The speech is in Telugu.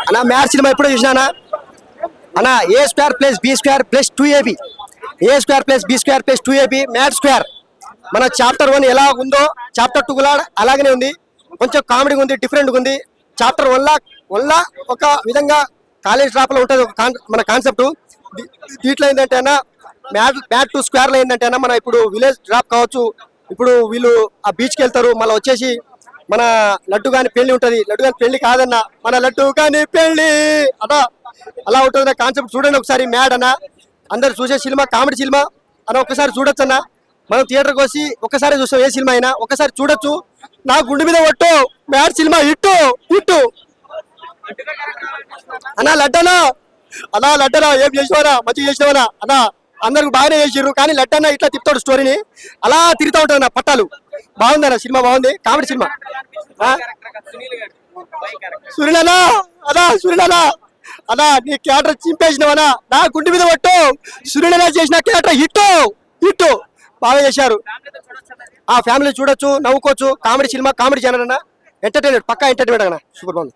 అన్న మ్యాథ్స్ సినిమా ఎప్పుడో చూసినా అన్న A² + B² + 2AB A² + B² + 2AB maths square మన చాప్టర్ 1 ఎలా ఉందో చాప్టర్ 2 కూడా అలాగనే ఉంది కొంచెం కామెడీ ఉంది డిఫరెంట్ ఉంది చాప్టర్ 1 ఒక విధంగా కాలేజ్ డ్రాప్ లో ఉంటుంది మన కాన్సెప్ట్ దీంట్లో ఏంటంటే అన్న మ్యాథ్ 2 స్క్వేర్ లో ఏంటంటే అన్న మన ఇప్పుడు విలేజ్ డ్రాప్ కావచ్చు ఇప్పుడు వీళ్ళు ఆ బీచ్కి వెళ్తారు మళ్ళీ వచ్చేసి మన లడ్డు గాని పెళ్లి ఉంటది లడ్డు గాని పెళ్లి కాదన్న మన లడ్డు గాని పెళ్లి అదా అలా ఉంటుంది కాన్సెప్ట్ చూడండి ఒకసారి మ్యాడ్ అన్న అందరు చూసే సినిమా కామెడీ సినిమా అన్న ఒకసారి చూడొచ్చు అన్న మనం థియేటర్కి వచ్చి ఒకసారి చూస్తాం ఏ సినిమా అయినా ఒకసారి చూడొచ్చు నా గుండె మీద కొట్టు మ్యాడ్ సినిమా ఇట్టు అన్నా లడ్డనా అన్నా లడ్డనా ఏం చేసినావనా మంచిగా చేసినావనా అన్నా అందరికి బాగానే చేసిర్రు కానీ లడ్డన్న ఇట్లా తిప్పుతాడు స్టోరీని అలా తిరుగుతూ ఉంటుంది అన్న పట్టాలు బాగుందన్న సినిమా బాగుంది కామెడీ సినిమా సునీలనా సునీలనా అదా నీ క్యారెక్టర్ చింపేసినవనా నా గుండె మీద పట్టు సునీలనా చేసిన క్యారెక్టర్ హిట్ బాగా చేశారు ఆ ఫ్యామిలీ చూడొచ్చు నవ్వుకోవచ్చు కామెడీ సినిమా కామెడీ ఛానల్ అన్న ఎంటర్టైన్మెంట్ పక్కా ఎంటర్టైన్మెంట్ అన్న సూపర్ బాగుంది